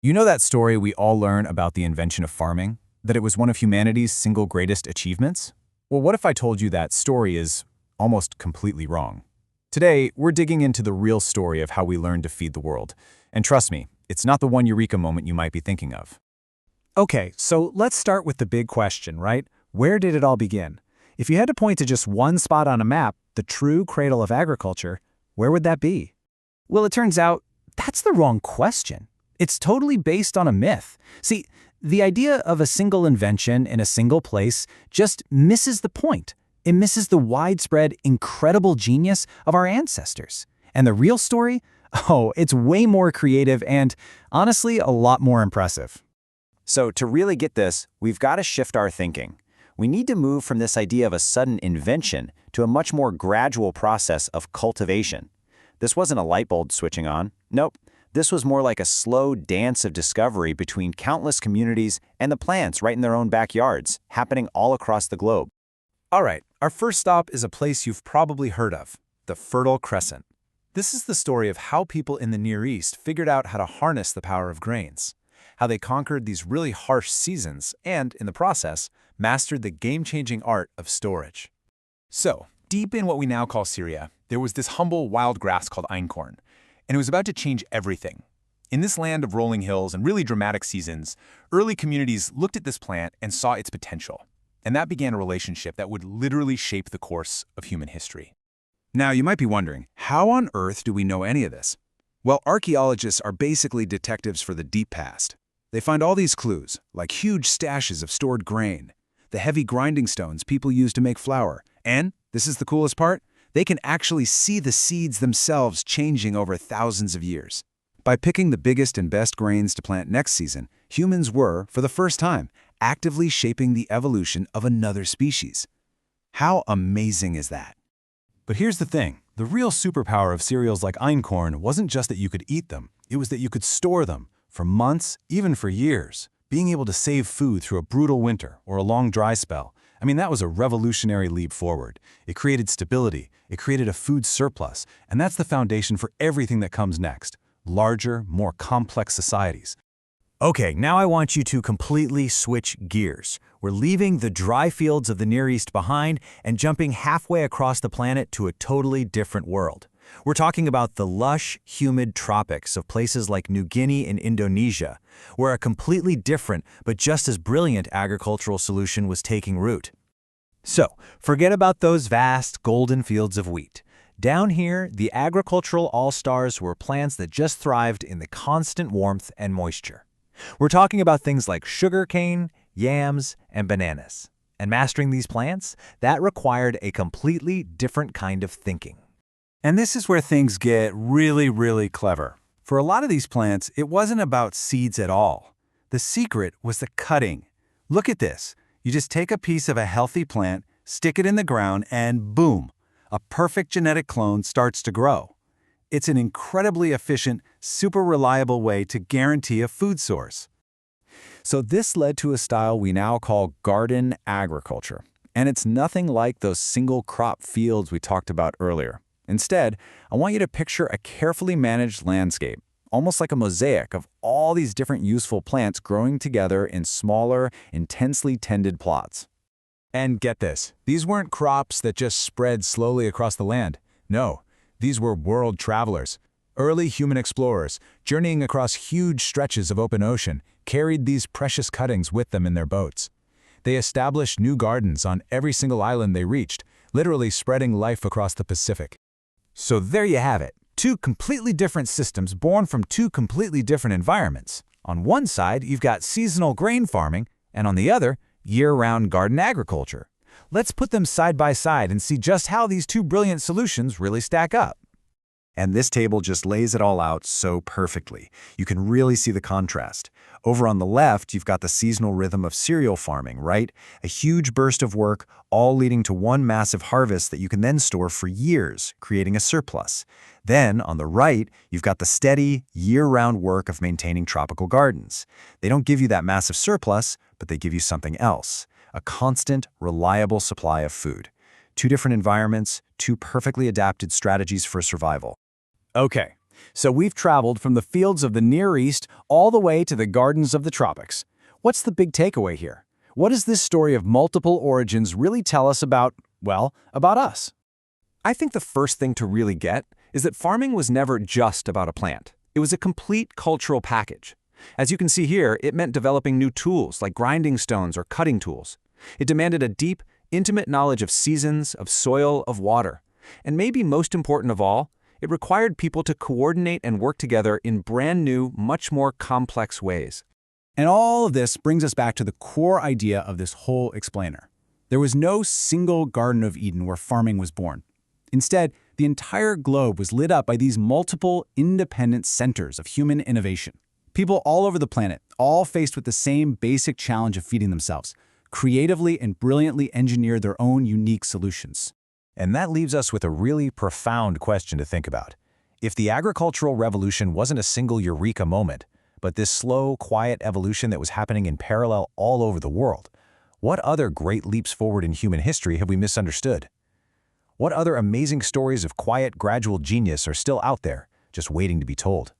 You know that story we all learn about the invention of farming? That it was one of humanity's single greatest achievements? Well, what if I told you that story is almost completely wrong? Today, we're digging into the real story of how we learned to feed the world. And trust me, it's not the one eureka moment you might be thinking of. Okay, so let's start with the big question, right? Where did it all begin? If you had to point to just one spot on a map, the true cradle of agriculture, where would that be? Well, it turns out that's the wrong question. It's totally based on a myth. See, the idea of a single invention in a single place just misses the point. It misses the widespread, incredible genius of our ancestors. And the real story? Oh, it's way more creative and, honestly, a lot more impressive. So to really get this, we've got to shift our thinking. We need to move from this idea of a sudden invention to a much more gradual process of cultivation. This wasn't a light bulb switching on. Nope. This was more like a slow dance of discovery between countless communities and the plants right in their own backyards, happening all across the globe. All right, our first stop is a place you've probably heard of, the Fertile Crescent. This is the story of how people in the Near East figured out how to harness the power of grains, how they conquered these really harsh seasons and, in the process, mastered the game-changing art of storage. So, deep in what we now call Syria, there was this humble wild grass called einkorn, and it was about to change everything. In this land of rolling hills and really dramatic seasons, early communities looked at this plant and saw its potential. And that began a relationship that would literally shape the course of human history. Now, you might be wondering, how on earth do we know any of this? Well, archaeologists are basically detectives for the deep past. They find all these clues, like huge stashes of stored grain, the heavy grinding stones people use to make flour, and, this is the coolest part, they can actually see the seeds themselves changing over thousands of years. By picking the biggest and best grains to plant next season, humans were, for the first time, actively shaping the evolution of another species. How amazing is that? But here's the thing. The real superpower of cereals like einkorn wasn't just that you could eat them. It was that you could store them for months, even for years. Being able to save food through a brutal winter or a long dry spell, that was a revolutionary leap forward. It created stability, it created a food surplus, and that's the foundation for everything that comes next. Larger, more complex societies. Okay, now I want you to completely switch gears. We're leaving the dry fields of the Near East behind and jumping halfway across the planet to a totally different world. We're talking about the lush, humid tropics of places like New Guinea and Indonesia, where a completely different but just as brilliant agricultural solution was taking root. So, forget about those vast golden fields of wheat. Down here, the agricultural all-stars were plants that just thrived in the constant warmth and moisture. We're talking about things like sugarcane, yams, and bananas. And mastering these plants, that required a completely different kind of thinking. And this is where things get really clever. For a lot of these plants, it wasn't about seeds at all. The secret was the cutting. Look at this. You just take a piece of a healthy plant, stick it in the ground, and boom, a perfect genetic clone starts to grow. It's an incredibly efficient, super reliable way to guarantee a food source. So this led to a style we now call garden agriculture. And it's nothing like those single crop fields we talked about earlier. Instead, I want you to picture a carefully managed landscape, almost like a mosaic of all these different useful plants growing together in smaller, intensely tended plots. And get this, these weren't crops that just spread slowly across the land. No, these were world travelers. Early human explorers, journeying across huge stretches of open ocean, carried these precious cuttings with them in their boats. They established new gardens on every single island they reached, literally spreading life across the Pacific. So there you have it, two completely different systems born from two completely different environments. On one side, you've got seasonal grain farming, and on the other, year-round garden agriculture. Let's put them side by side and see just how these two brilliant solutions really stack up. And this table just lays it all out so perfectly. You can really see the contrast. Over on the left, you've got the seasonal rhythm of cereal farming, right? A huge burst of work, all leading to one massive harvest that you can then store for years, creating a surplus. Then, on the right, you've got the steady, year-round work of maintaining tropical gardens. They don't give you that massive surplus, but they give you something else. A constant, reliable supply of food. Two different environments, two perfectly adapted strategies for survival. Okay, So we've traveled from the fields of the Near East all the way to the gardens of the tropics. What's the big takeaway here? What does this story of multiple origins really tell us about, well, about us? I think the first thing to really get is that farming was never just about a plant. It was a complete cultural package. As you can see here, it meant developing new tools like grinding stones or cutting tools. It demanded a deep, intimate knowledge of seasons, of soil, of water. And maybe most important of all, it required people to coordinate and work together in brand new, much more complex ways. And all of this brings us back to the core idea of this whole explainer. There was no single Garden of Eden where farming was born. Instead, the entire globe was lit up by these multiple, independent centers of human innovation. People all over the planet, all faced with the same basic challenge of feeding themselves, creatively and brilliantly engineered their own unique solutions. And that leaves us with a really profound question to think about. If the agricultural revolution wasn't a single eureka moment, but this slow, quiet evolution that was happening in parallel all over the world, what other great leaps forward in human history have we misunderstood? What other amazing stories of quiet, gradual genius are still out there, just waiting to be told?